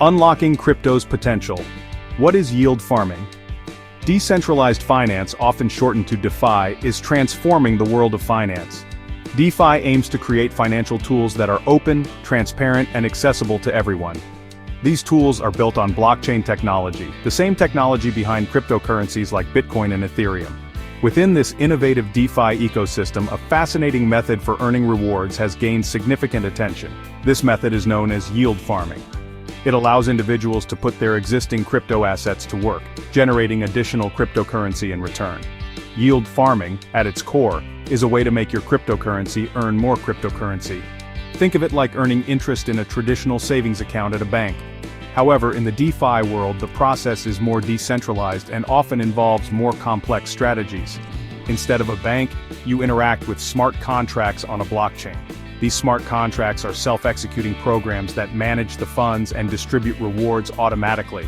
Unlocking crypto's potential. What is yield farming? Decentralized finance, often shortened to DeFi, is transforming the world of finance. DeFi aims to create financial tools that are open, transparent, and accessible to everyone. These tools are built on blockchain technology, the same technology behind cryptocurrencies like Bitcoin and Ethereum. Within this innovative DeFi ecosystem, a fascinating method for earning rewards has gained significant attention. This method is known as yield farming. It allows individuals to put their existing crypto assets to work, generating additional cryptocurrency in return. Yield farming, at its core, is a way to make your cryptocurrency earn more cryptocurrency. Think of it like earning interest in a traditional savings account at a bank. However, in the DeFi world, the process is more decentralized and often involves more complex strategies. Instead of a bank, you interact with smart contracts on a blockchain. These smart contracts are self-executing programs that manage the funds and distribute rewards automatically.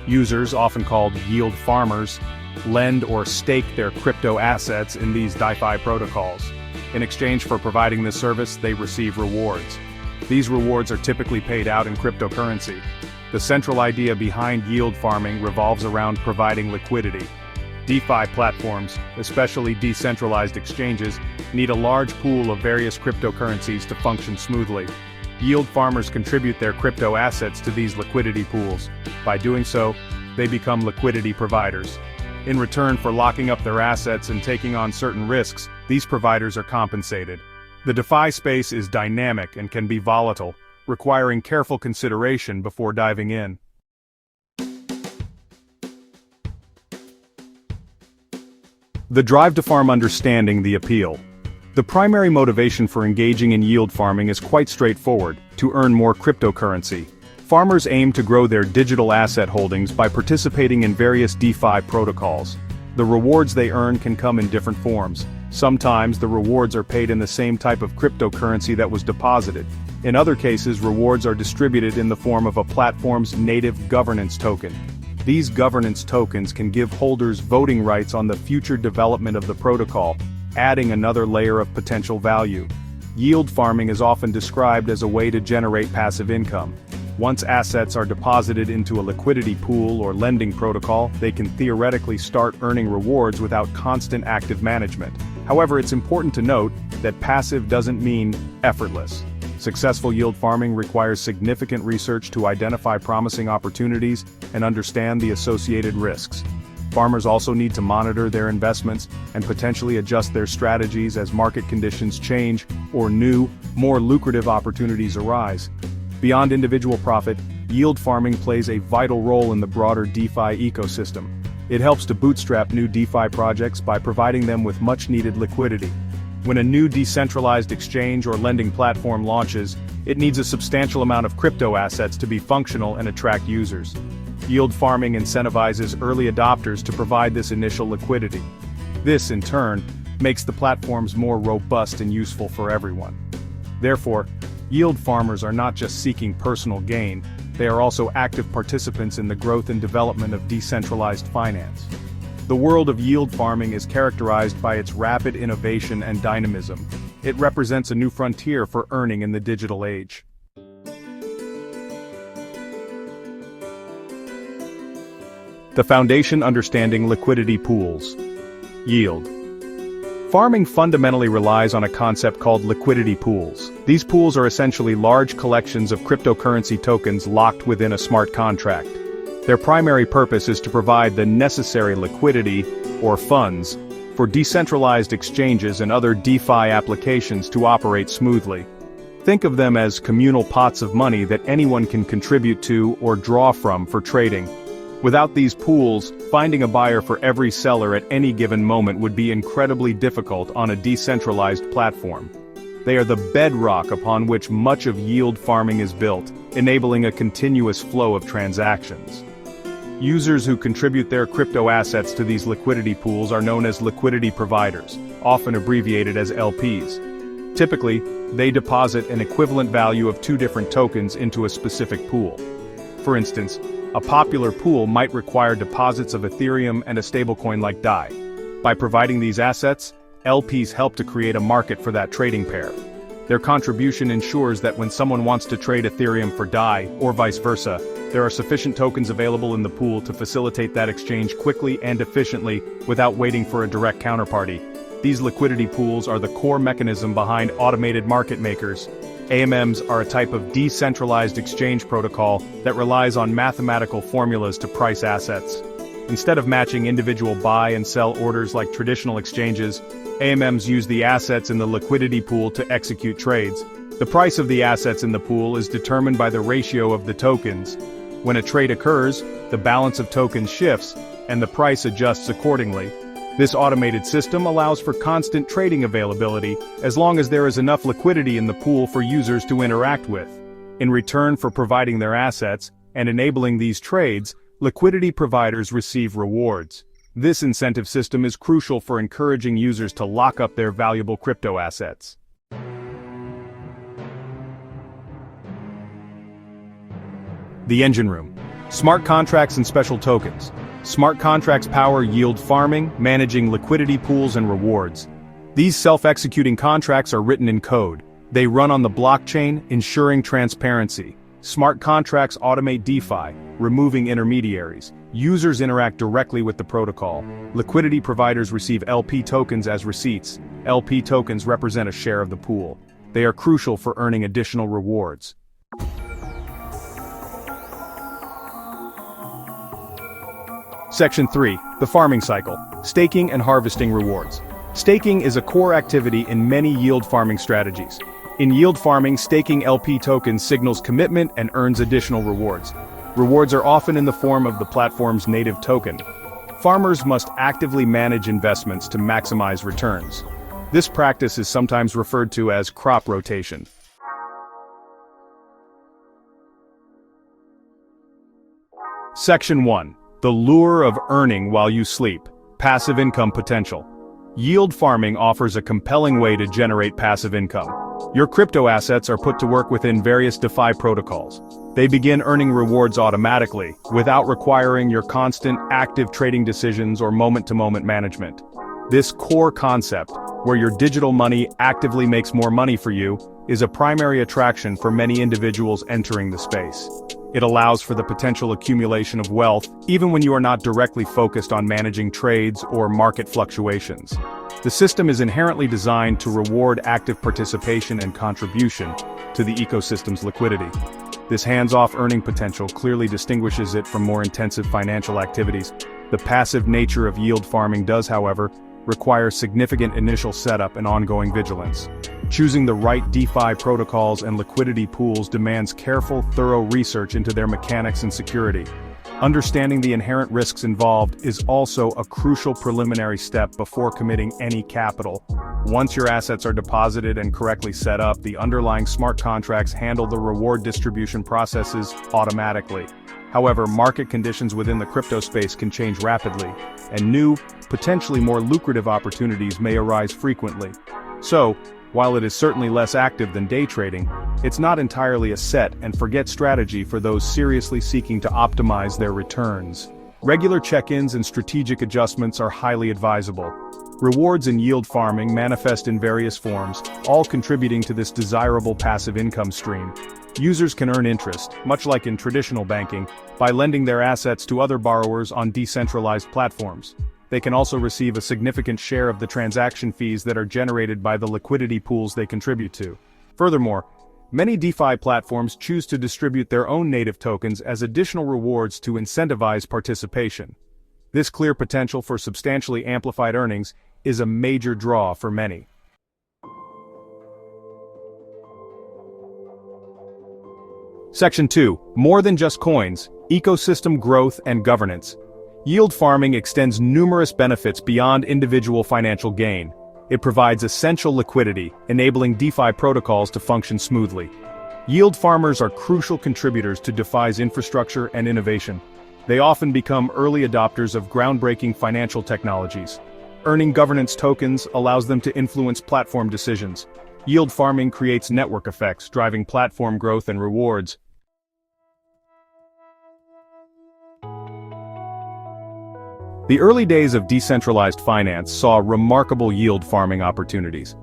Users, often called yield farmers, lend or stake their crypto assets in these DeFi protocols. In exchange for providing this service, they receive rewards. These rewards are typically paid out in cryptocurrency. The central idea behind yield farming revolves around providing liquidity. DeFi platforms, especially decentralized exchanges, need a large pool of various cryptocurrencies to function smoothly. Yield farmers contribute their crypto assets to these liquidity pools. By doing so, they become liquidity providers. In return for locking up their assets and taking on certain risks, these providers are compensated. The DeFi space is dynamic and can be volatile, requiring careful consideration before diving in. The drive to farm. Understanding the appeal. The primary motivation for engaging in yield farming is quite straightforward: to earn more cryptocurrency. Farmers aim to grow their digital asset holdings by participating in various DeFi protocols. The rewards they earn can come in different forms. Sometimes the rewards are paid in the same type of cryptocurrency that was deposited. In other cases, rewards are distributed in the form of a platform's native governance token. These governance tokens can give holders voting rights on the future development of the protocol, adding another layer of potential value. Yield farming is often described as a way to generate passive income. Once assets are deposited into a liquidity pool or lending protocol, they can theoretically start earning rewards without constant active management. However, it's important to note that passive doesn't mean effortless. Successful yield farming requires significant research to identify promising opportunities and understand the associated risks. Farmers also need to monitor their investments and potentially adjust their strategies as market conditions change or new, more lucrative opportunities arise. Beyond individual profit, yield farming plays a vital role in the broader DeFi ecosystem. It helps to bootstrap new DeFi projects by providing them with much-needed liquidity. When a new decentralized exchange or lending platform launches, it needs a substantial amount of crypto assets to be functional and attract users. Yield farming incentivizes early adopters to provide this initial liquidity. This, in turn, makes the platforms more robust and useful for everyone. Therefore, yield farmers are not just seeking personal gain, they are also active participants in the growth and development of decentralized finance. The world of yield farming is characterized by its rapid innovation and dynamism. It represents a new frontier for earning in the digital age. The foundation. Understanding liquidity pools. Yield farming fundamentally relies on a concept called liquidity pools. These pools are essentially large collections of cryptocurrency tokens locked within a smart contract. Their primary purpose is to provide the necessary liquidity, or funds, for decentralized exchanges and other DeFi applications to operate smoothly. Think of them as communal pots of money that anyone can contribute to or draw from for trading. Without these pools, finding a buyer for every seller at any given moment would be incredibly difficult on a decentralized platform. They are the bedrock upon which much of yield farming is built, enabling a continuous flow of transactions. Users who contribute their crypto assets to these liquidity pools are known as liquidity providers, often abbreviated as LPs. Typically, they deposit an equivalent value of two different tokens into a specific pool. For instance, a popular pool might require deposits of Ethereum and a stablecoin like DAI. By providing these assets, LPs help to create a market for that trading pair. Their contribution ensures that when someone wants to trade Ethereum for DAI, or vice versa, there are sufficient tokens available in the pool to facilitate that exchange quickly and efficiently without waiting for a direct counterparty. These liquidity pools are the core mechanism behind automated market makers. AMMs are a type of decentralized exchange protocol that relies on mathematical formulas to price assets. Instead of matching individual buy and sell orders like traditional exchanges, AMMs use the assets in the liquidity pool to execute trades. The price of the assets in the pool is determined by the ratio of the tokens. When a trade occurs, the balance of tokens shifts, and the price adjusts accordingly. This automated system allows for constant trading availability as long as there is enough liquidity in the pool for users to interact with. In return for providing their assets and enabling these trades, liquidity providers receive rewards. This incentive system is crucial for encouraging users to lock up their valuable crypto assets. The engine room. Smart contracts and special tokens. Smart contracts power yield farming, managing liquidity pools and rewards. These self-executing contracts are written in code. They run on the blockchain, ensuring transparency. Smart contracts automate DeFi, removing intermediaries. Users interact directly with the protocol. Liquidity providers receive LP tokens as receipts. LP tokens represent a share of the pool. They are crucial for earning additional rewards. Section 3. The farming cycle. Staking and harvesting rewards. Staking is a core activity in many yield farming strategies. In yield farming, staking LP tokens signals commitment and earns additional rewards. Rewards are often in the form of the platform's native token. Farmers must actively manage investments to maximize returns. This practice is sometimes referred to as crop rotation. Section 1. The lure of earning while you sleep. Passive income potential. Yield farming offers a compelling way to generate passive income. Your crypto assets are put to work within various DeFi protocols. They begin earning rewards automatically, without requiring your constant, active trading decisions or moment-to-moment management. This core concept, where your digital money actively makes more money for you, is a primary attraction for many individuals entering the space. It allows for the potential accumulation of wealth, even when you are not directly focused on managing trades or market fluctuations. The system is inherently designed to reward active participation and contribution to the ecosystem's liquidity. This hands-off earning potential clearly distinguishes it from more intensive financial activities. The passive nature of yield farming does, however, require significant initial setup and ongoing vigilance. Choosing the right DeFi protocols and liquidity pools demands careful, thorough research into their mechanics and security. Understanding the inherent risks involved is also a crucial preliminary step before committing any capital. Once your assets are deposited and correctly set up, the underlying smart contracts handle the reward distribution processes automatically. However, market conditions within the crypto space can change rapidly, and new, potentially more lucrative opportunities may arise frequently. So, while it is certainly less active than day trading, it's not entirely a set-and-forget strategy for those seriously seeking to optimize their returns. Regular check-ins and strategic adjustments are highly advisable. Rewards in yield farming manifest in various forms, all contributing to this desirable passive income stream. Users can earn interest, much like in traditional banking, by lending their assets to other borrowers on decentralized platforms. They can also receive a significant share of the transaction fees that are generated by the liquidity pools they contribute to. Furthermore, many DeFi platforms choose to distribute their own native tokens as additional rewards to incentivize participation. This clear potential for substantially amplified earnings is a major draw for many. Section 2. More than just coins, ecosystem growth and governance. Yield farming extends numerous benefits beyond individual financial gain. It provides essential liquidity, enabling DeFi protocols to function smoothly. Yield farmers are crucial contributors to DeFi's infrastructure and innovation. They often become early adopters of groundbreaking financial technologies. Earning governance tokens allows them to influence platform decisions. Yield farming creates network effects, driving platform growth and rewards. The early days of decentralized finance saw remarkable yield farming opportunities.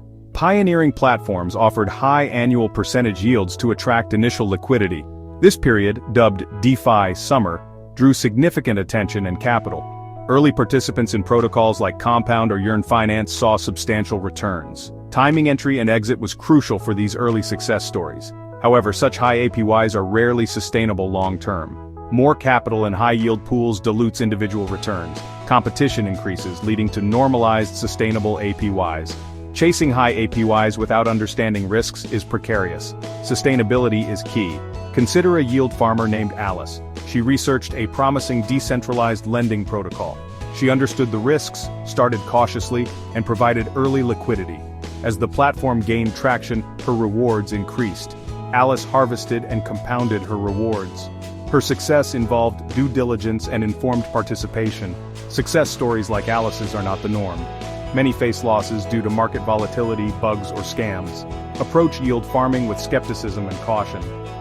Pioneering platforms offered high annual percentage yields to attract initial liquidity. This period, dubbed DeFi summer, drew significant attention and capital. Early participants in protocols like Compound or Yearn Finance saw substantial returns. Timing entry and exit was crucial for these early success stories. However, such high APYs are rarely sustainable long-term. More capital in high-yield pools dilutes individual returns. Competition increases, leading to normalized, sustainable APYs. Chasing high APYs without understanding risks is precarious. Sustainability is key. Consider a yield farmer named Alice. She researched a promising decentralized lending protocol. She understood the risks, started cautiously, and provided early liquidity. As the platform gained traction, her rewards increased. Alice harvested and compounded her rewards. Her success involved due diligence and informed participation. Success stories like Alice's are not the norm. Many face losses due to market volatility, bugs, or scams. Approach yield farming with skepticism and caution.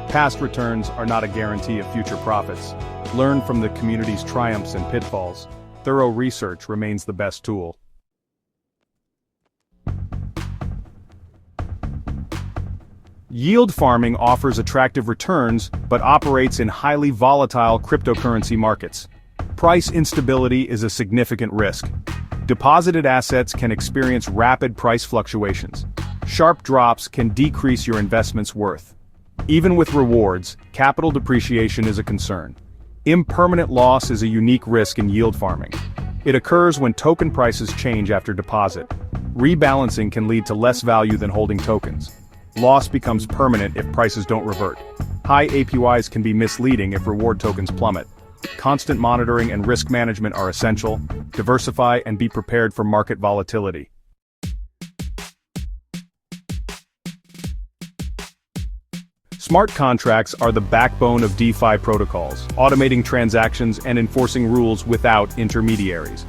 Past returns are not a guarantee of future profits. Learn from the community's triumphs and pitfalls. Thorough research remains the best tool. Yield farming offers attractive returns, but operates in highly volatile cryptocurrency markets. Price instability is a significant risk. Deposited assets can experience rapid price fluctuations. Sharp drops can decrease your investment's worth. Even with rewards, capital depreciation is a concern. Impermanent loss is a unique risk in yield farming. It occurs when token prices change after deposit. Rebalancing can lead to less value than holding tokens. Loss becomes permanent if prices don't revert. High APYs can be misleading if reward tokens plummet. Constant monitoring and risk management are essential. Diversify and be prepared for market volatility. Smart contracts are the backbone of DeFi protocols, automating transactions and enforcing rules without intermediaries.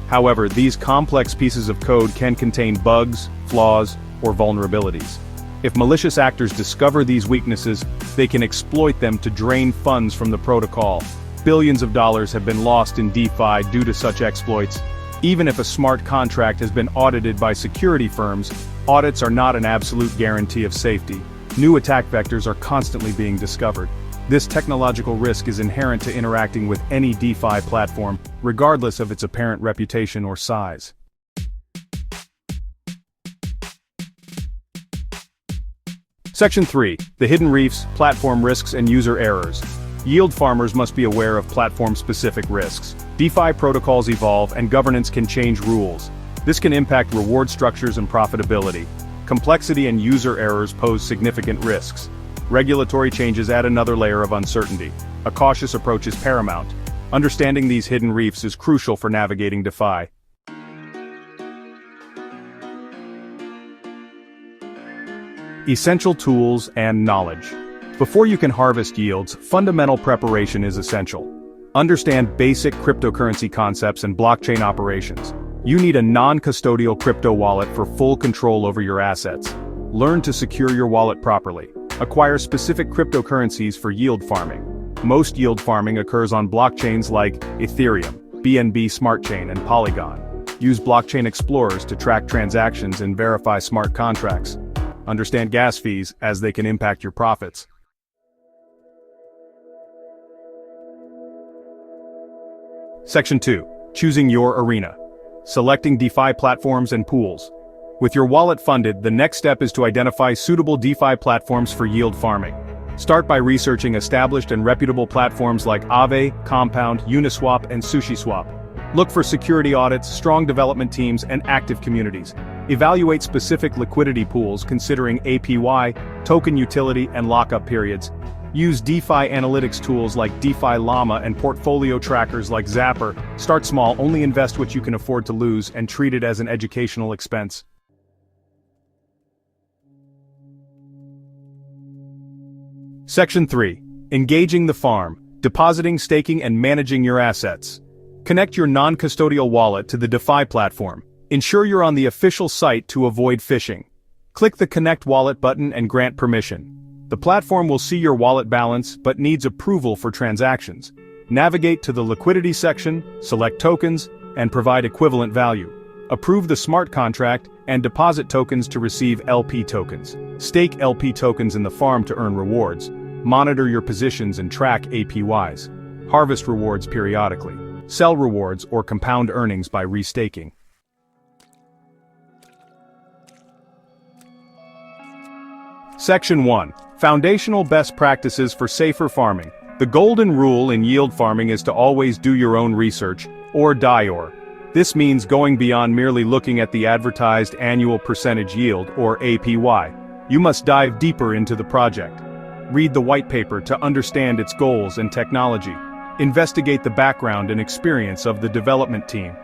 However, these complex pieces of code can contain bugs, flaws, or vulnerabilities. If malicious actors discover these weaknesses, they can exploit them to drain funds from the protocol. Billions of dollars have been lost in DeFi due to such exploits. Even if a smart contract has been audited by security firms, audits are not an absolute guarantee of safety. New attack vectors are constantly being discovered. This technological risk is inherent to interacting with any DeFi platform, regardless of its apparent reputation or size. Section 3. The hidden reefs, platform risks and user errors. Yield farmers must be aware of platform-specific risks. DeFi protocols evolve and governance can change rules. This can impact reward structures and profitability. Complexity and user errors pose significant risks. Regulatory changes add another layer of uncertainty. A cautious approach is paramount. Understanding these hidden reefs is crucial for navigating DeFi. Essential tools and knowledge. Before you can harvest yields, fundamental preparation is essential. Understand basic cryptocurrency concepts and blockchain operations. You need a non-custodial crypto wallet for full control over your assets. Learn to secure your wallet properly. Acquire specific cryptocurrencies for yield farming. Most yield farming occurs on blockchains like Ethereum, BNB Smart Chain, and Polygon. Use blockchain explorers to track transactions and verify smart contracts. Understand gas fees, as they can impact your profits. Section 2. Choosing your arena. Selecting DeFi platforms and pools. With your wallet funded, the next step is to identify suitable DeFi platforms for yield farming. Start by researching established and reputable platforms like Aave, Compound, Uniswap, and SushiSwap. Look for security audits, strong development teams, and active communities. Evaluate specific liquidity pools considering APY, token utility, and lockup periods. Use DeFi analytics tools like DeFi Llama and portfolio trackers like Zapper. Start small, only invest what you can afford to lose, and treat it as an educational expense. Section 3. Engaging the farm. Depositing, staking, and managing your assets. Connect your non-custodial wallet to the DeFi platform. Ensure you're on the official site to avoid phishing. Click the Connect Wallet button and grant permission. The platform will see your wallet balance but needs approval for transactions. Navigate to the liquidity section, select tokens, and provide equivalent value. Approve the smart contract and deposit tokens to receive LP tokens. Stake LP tokens in the farm to earn rewards. Monitor your positions and track APYs. Harvest rewards periodically. Sell rewards or compound earnings by restaking. Section 1. Foundational Best Practices for Safer Farming. The golden rule in yield farming is to always do your own research, or DIOR. This means going beyond merely looking at the advertised annual percentage yield, or APY. You must dive deeper into the project. Read the white paper to understand its goals and technology. Investigate the background and experience of the development team.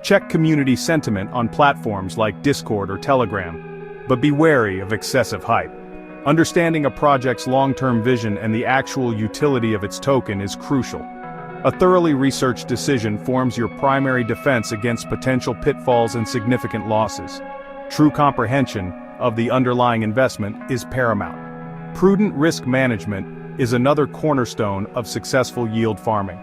Check community sentiment on platforms like Discord or Telegram. But be wary of excessive hype. Understanding a project's long-term vision and the actual utility of its token is crucial. A thoroughly researched decision forms your primary defense against potential pitfalls and significant losses. True comprehension of the underlying investment is paramount. Prudent risk management is another cornerstone of successful yield farming.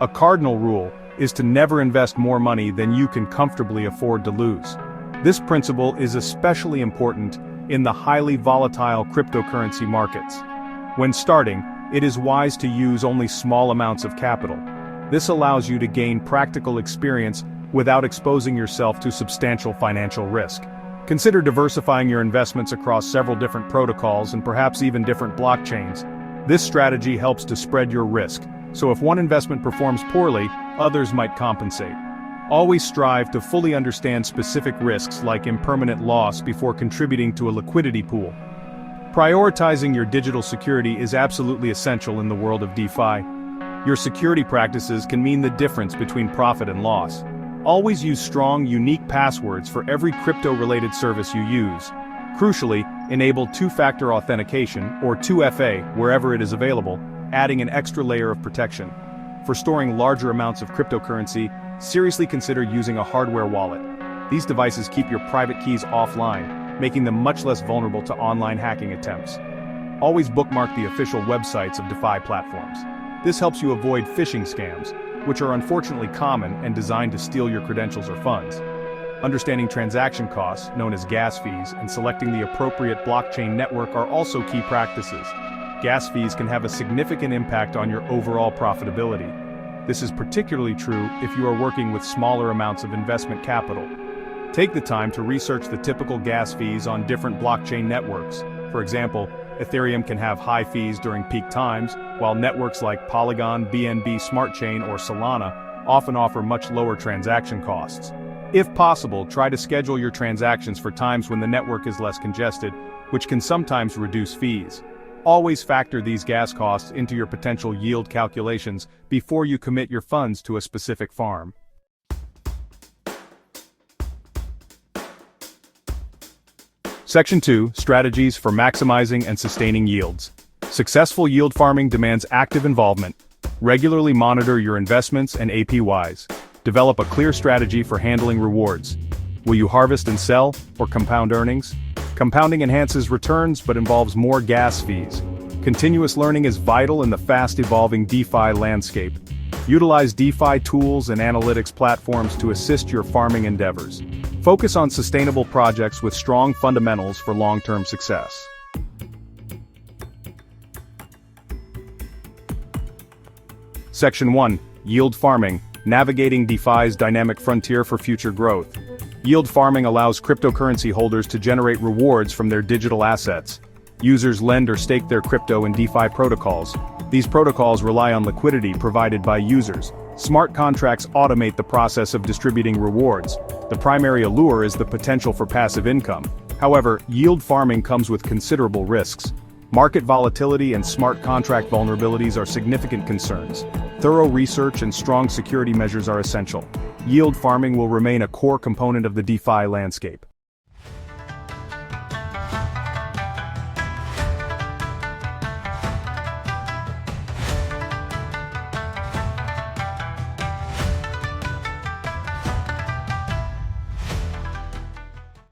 A cardinal rule is to never invest more money than you can comfortably afford to lose. This principle is especially important in the highly volatile cryptocurrency markets. When starting, it is wise to use only small amounts of capital. This allows you to gain practical experience without exposing yourself to substantial financial risk. Consider diversifying your investments across several different protocols and perhaps even different blockchains. This strategy helps to spread your risk, so if one investment performs poorly, others might compensate. Always strive to fully understand specific risks like impermanent loss before contributing to a liquidity pool. Prioritizing your digital security is absolutely essential in the world of DeFi. Your security practices can mean the difference between profit and loss. Always use strong, unique passwords for every crypto-related service you use. Crucially, enable two-factor authentication, or 2FA, wherever it is available, adding an extra layer of protection. For storing larger amounts of cryptocurrency, seriously consider using a hardware wallet. These devices keep your private keys offline, making them much less vulnerable to online hacking attempts. Always bookmark the official websites of DeFi platforms. This helps you avoid phishing scams, which are unfortunately common and designed to steal your credentials or funds. Understanding transaction costs, known as gas fees, and selecting the appropriate blockchain network are also key practices. Gas fees can have a significant impact on your overall profitability. This is particularly true if you are working with smaller amounts of investment capital. Take the time to research the typical gas fees on different blockchain networks. For example, Ethereum can have high fees during peak times, while networks like Polygon, BNB Smart Chain, or Solana often offer much lower transaction costs. If possible, try to schedule your transactions for times when the network is less congested, which can sometimes reduce fees. Always factor these gas costs into your potential yield calculations before you commit your funds to a specific farm. Section 2. Strategies for maximizing and sustaining yields. Successful yield farming demands active involvement. Regularly monitor your investments and APYs. Develop a clear strategy for handling rewards. Will you harvest and sell, or compound earnings? Compounding enhances returns but involves more gas fees. Continuous learning is vital in the fast-evolving DeFi landscape. Utilize DeFi tools and analytics platforms to assist your farming endeavors. Focus on sustainable projects with strong fundamentals for long-term success. Section 1. Yield Farming. Navigating DeFi's dynamic frontier for future growth. Yield farming allows cryptocurrency holders to generate rewards from their digital assets. Users lend or stake their crypto in DeFi protocols. These protocols rely on liquidity provided by users. Smart contracts automate the process of distributing rewards. The primary allure is the potential for passive income. However, yield farming comes with considerable risks. Market volatility and smart contract vulnerabilities are significant concerns. Thorough research and strong security measures are essential. Yield farming will remain a core component of the DeFi landscape.